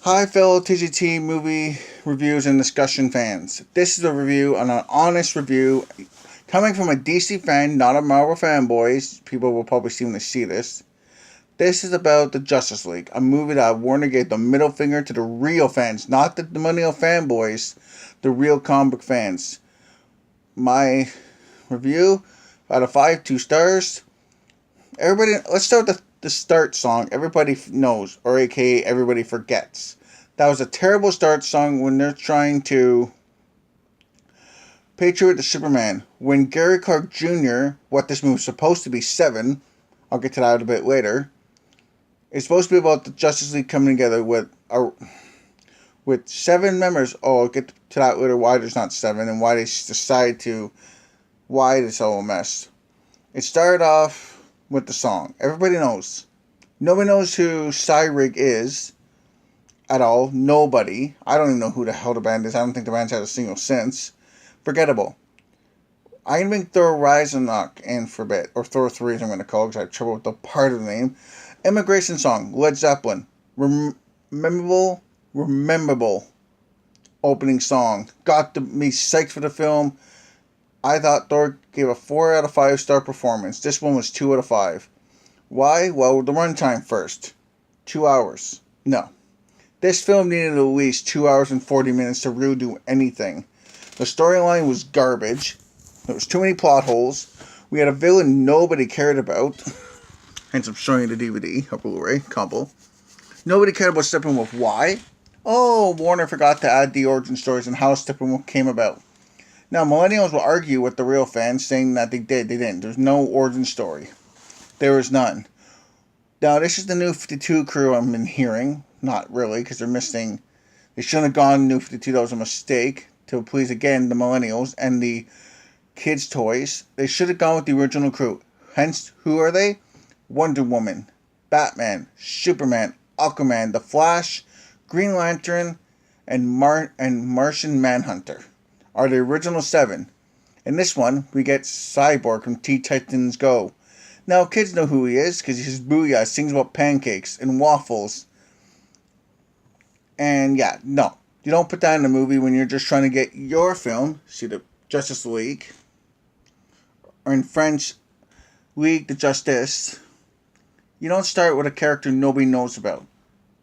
Hi, fellow TGT movie reviews and discussion fans. This is a review on an honest review coming from a DC fan, not a Marvel fanboy. People will probably see when they see this. This is about the Justice League, a movie that Warner gave the middle finger to the real fans, not the millennial fanboys, the real comic book fans. My review out of 5, 2 stars. Everybody, let's start with the start song. Everybody knows, or aka everybody forgets. That was a terrible start song when they're trying to pay tribute to Superman. When Gary Clark Jr., what this movie was supposed to be, 7, I'll get to that a bit later, it's supposed to be about the Justice League coming together with 7 members. Oh, I'll get to that later, why there's not 7 and why they decide to, why it's all a mess. It started off with the song. Everybody knows. Nobody knows who Cyrig is at all. Nobody. I don't even know who the hell the band is. I don't think the band's had a single since. Forgettable. I'm going to bring Thor Ragnarok in for a bit. Or Thor 3 as I'm going to call it because I have trouble with the part of the name. Immigration Song. Led Zeppelin. Rememberable opening song. Got me psyched for the film. I thought Thor gave a 4 out of 5 star performance. This one was 2 out of 5. Why? Well, the runtime first. 2 hours. No. This film needed at least 2 hours and 40 minutes to really do anything. The storyline was garbage. There was too many plot holes. We had a villain nobody cared about. Hence I'm showing you the DVD, a Blu-ray, combo. Nobody cared about Steppenwolf. Why? Oh, Warner forgot to add the origin stories and how Steppenwolf came about. Now, millennials will argue with the real fans, saying that they did. They didn't. There's no origin story. There was none. Now, this is the New 52 crew I've been hearing. Not really, because they're missing. They shouldn't have gone New 52. That was a mistake to please, again, the millennials and the kids' toys. They should have gone with the original crew. Hence, who are they? Wonder Woman, Batman, Superman, Aquaman, The Flash, Green Lantern, and Martian Manhunter are the original 7. In this one, we get Cyborg from Teen Titans Go. Now, kids know who he is because he's Booyah, sings about pancakes and waffles. And yeah, no. You don't put that in a movie when you're just trying to get your film, see the Justice League, or in French, League de Justice. You don't start with a character nobody knows about.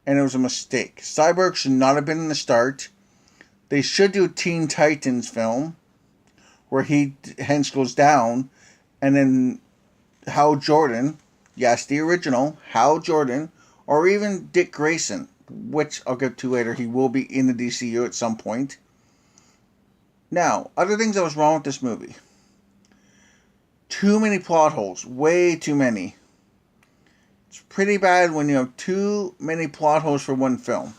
And it was a mistake. Cyborg should not have been in the start. They should do a Teen Titans film where he hence goes down, and then Hal Jordan, yes, the original, Hal Jordan, or even Dick Grayson, which I'll get to later. He will be in the DCU at some point. Now, other things that was wrong with this movie. Too many plot holes. Way too many. It's pretty bad when you have too many plot holes for one film.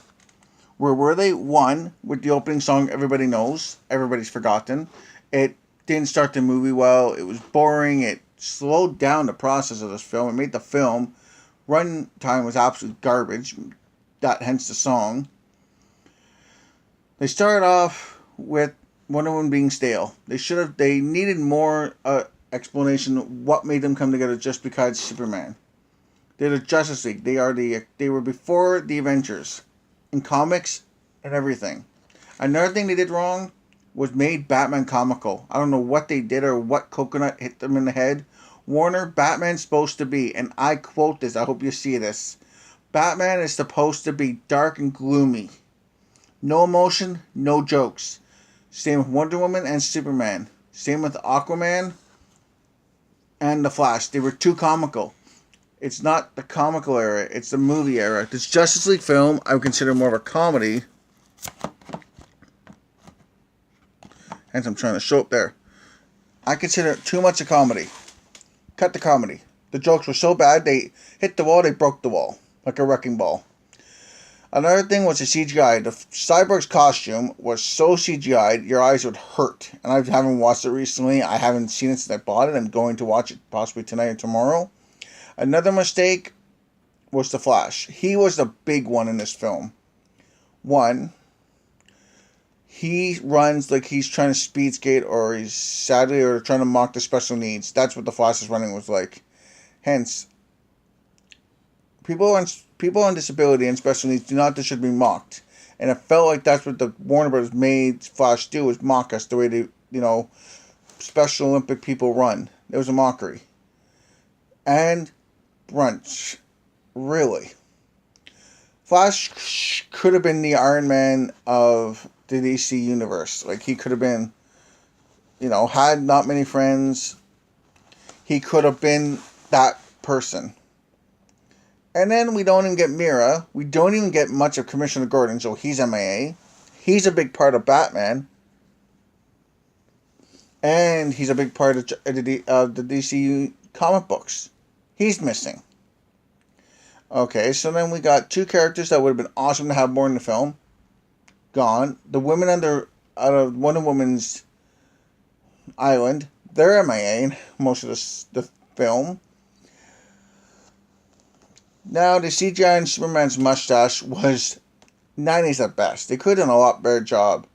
Where were they? One, with the opening song everybody knows. Everybody's forgotten. It didn't start the movie well. It was boring. It slowed down the process of this film. It made the film. Run time was absolute garbage. That hence the song. They started off with Wonder Woman being stale. They needed more explanation what made them come together just because Superman. They're the Justice League. They were before the Avengers. In comics and everything. Another thing they did wrong was made Batman comical. I don't know what they did or what coconut hit them in the head. Warner, Batman's supposed to be, and I quote this, I hope you see this. Batman is supposed to be dark and gloomy. No emotion, no jokes. Same with Wonder Woman and Superman. Same with Aquaman and The Flash. They were too comical. It's not the comical era, it's the movie era. This Justice League film, I would consider more of a comedy. Hence, I'm trying to show up there. I consider it too much a comedy. Cut the comedy. The jokes were so bad, they hit the wall, they broke the wall. Like a wrecking ball. Another thing was the CGI. The Cyborg's costume was so CGI'd, your eyes would hurt. And I haven't watched it recently. I haven't seen it since I bought it. I'm going to watch it possibly tonight or tomorrow. Another mistake was The Flash. He was the big one in this film. One, he runs like he's trying to speed skate or he's sadly or trying to mock the special needs. That's what The Flash is running was like. Hence, people people on disability and special needs do not should be mocked. And it felt like that's what the Warner Brothers made Flash do, was mock us the way they, Special Olympic people run. It was a mockery. And brunch. Really. Flash could have been the Iron Man of the DC universe. Like, he could have been, had not many friends. He could have been that person. And then we don't even get Mira. We don't even get much of Commissioner Gordon, so he's MIA. He's a big part of Batman. And he's a big part of the DC comic books. He's missing. Okay, so then we got two characters that would have been awesome to have more in the film. Gone. The women out of Wonder Woman's island, they're MIA in most of the film. Now, the CGI in Superman's mustache was 90s at best. They could have done a lot better job.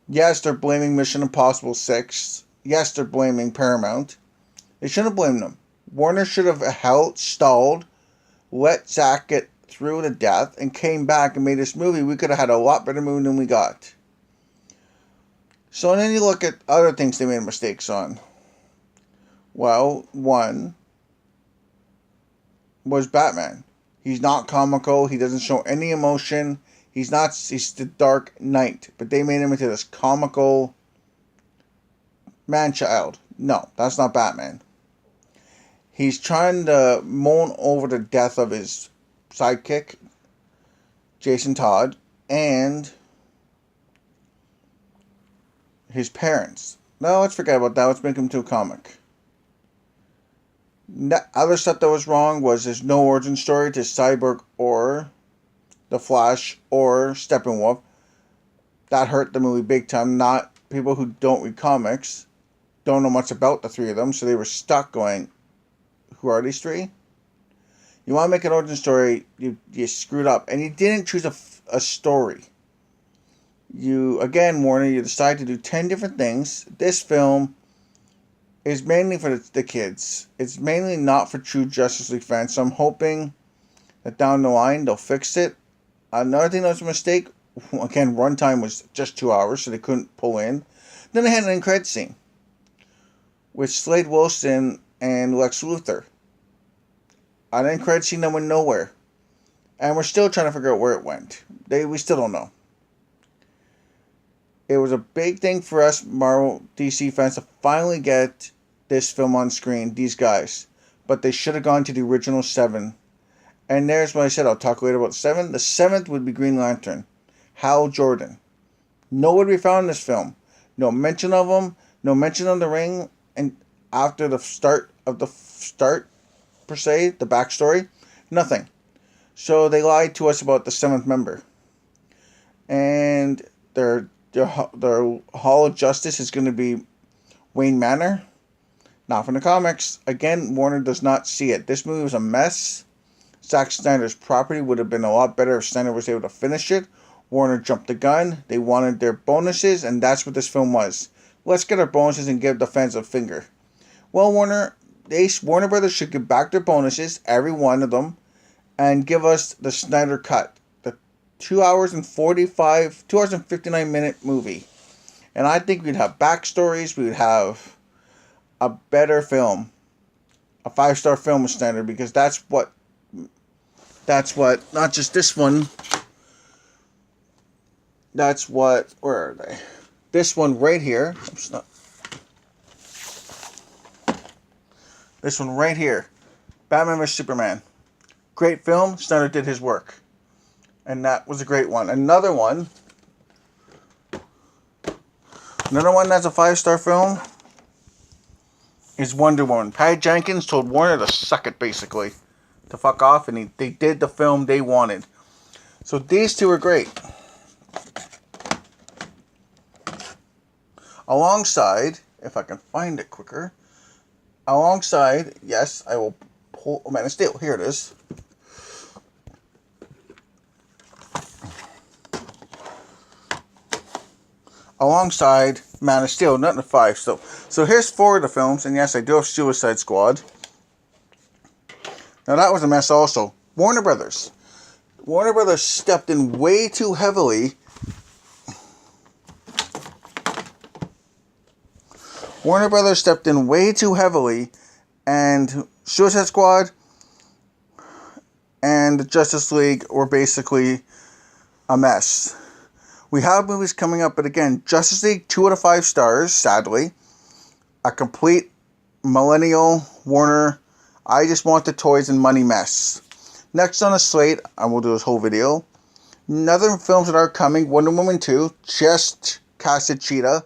Yes, they're blaming Mission Impossible 6. Yes, they're blaming Paramount. They shouldn't have blamed them. Warner should have stalled, let Zack get through to death, and came back and made this movie. We could have had a lot better movie than we got. So then you look at other things they made mistakes on. Well, one was Batman. He's not comical. He doesn't show any emotion. He's the Dark Knight. But they made him into this comical man-child. No, that's not Batman. He's trying to moan over the death of his sidekick, Jason Todd, and his parents. No, let's forget about that. Let's make him into a comic. Other stuff that was wrong was there's no origin story to Cyborg or The Flash or Steppenwolf. That hurt the movie big time. Not people who don't read comics don't know much about the three of them, so they were stuck going, who are these three? You want to make an origin story, you screwed up. And you didn't choose a story. Warner, you decided to do 10 different things. This film is mainly for the kids. It's mainly not for true Justice League fans. So I'm hoping that down the line they'll fix it. Another thing that was a mistake, again, runtime was just 2 hours, so they couldn't pull in. Then they had an end credit scene with Slade Wilson and Lex Luthor. An end credit scene that went nowhere. And we're still trying to figure out where it went. We still don't know. It was a big thing for us Marvel DC fans to finally get this film on screen, these guys. But they should have gone to the original 7. And there's what I said, I'll talk later about 7. The 7th would be Green Lantern. Hal Jordan. Nowhere to be found in this film. No mention of him, no mention of the ring, and after the start, per se, the backstory, nothing. So they lied to us about the 7th member. And their Hall of Justice is going to be Wayne Manor. Not from the comics. Again, Warner does not see it. This movie was a mess. Zack Snyder's property would have been a lot better if Snyder was able to finish it. Warner jumped the gun. They wanted their bonuses, and that's what this film was. Let's get our bonuses and give the fans a finger. Well, Warner Brothers should give back their bonuses, every one of them, and give us the Snyder cut. The 2 hours and 59 minute movie. And I think we'd have backstories, we would have a better film. A 5-star film with Snyder, because that's what, not just this one, that's what, where are they? This one right here, this one right here, Batman vs Superman. Great film, Snyder did his work. And that was a great one. Another one that's a 5-star film is Wonder Woman. Patty Jenkins told Warner to suck it, basically. To fuck off, and they did the film they wanted. So these two are great. Alongside, if I can find it quicker, yes, I will pull Man of Steel. Here it is. Alongside Man of Steel, not in the 5. So here's 4 of the films, and yes, I do have Suicide Squad. Now that was a mess also. Warner Brothers. Warner Brothers stepped in way too heavily. Warner Brothers stepped in way too heavily, and Suicide Squad and the Justice League were basically a mess. We have movies coming up, but again, Justice League 2 out of 5 stars, sadly. A complete millennial Warner, I just want the toys and money mess. Next on the slate, I will do this whole video. Other films that are coming, Wonder Woman 2, just casted Cheetah.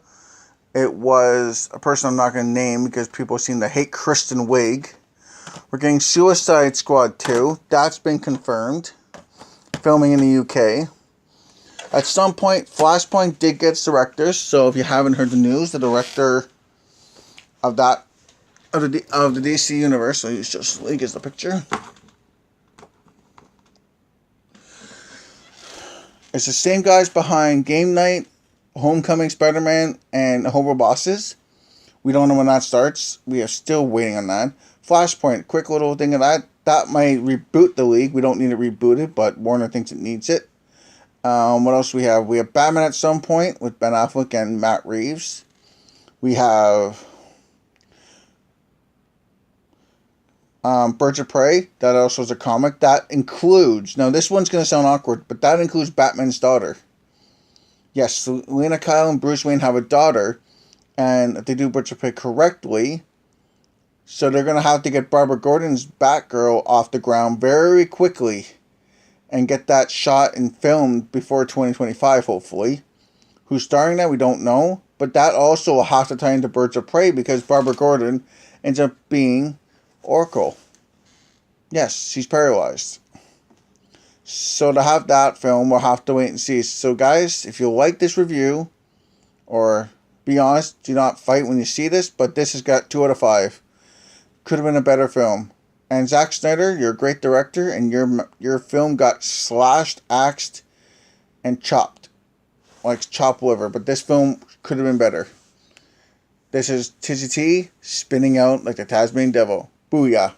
It was a person I'm not going to name because people seem to hate Kristen Wiig. We're getting Suicide Squad 2. That's been confirmed. Filming in the UK. At some point, Flashpoint did get its directors. So if you haven't heard the news, the director of the DC universe, I'll use Justice League as the picture. It's the same guys behind Game Night, Homecoming, Spider-Man, and Hobo Bosses. We don't know when that starts. We are still waiting on that. Flashpoint, quick little thing of that. That might reboot the league. We don't need it rebooted, but Warner thinks it needs it. What else we have? We have Batman at some point with Ben Affleck and Matt Reeves. We have Birds of Prey. That also is a comic. That includes... Now, this one's going to sound awkward, but that includes Batman's daughter. Yes, Selena Kyle and Bruce Wayne have a daughter, and if they do Birds of Prey correctly, so they're going to have to get Barbara Gordon's Batgirl off the ground very quickly and get that shot and filmed before 2025, hopefully. Who's starring that, we don't know, but that also will have to tie into Birds of Prey because Barbara Gordon ends up being Oracle. Yes, she's paralyzed. So to have that film, we'll have to wait and see. So guys, if you like this review, or be honest, do not fight when you see this, but this has got 2 out of 5. Could have been a better film. And Zack Snyder, you're a great director, and your film got slashed, axed, and chopped. Like chopped liver. But this film could have been better. This is Tizzy T spinning out like the Tasmanian Devil. Booyah.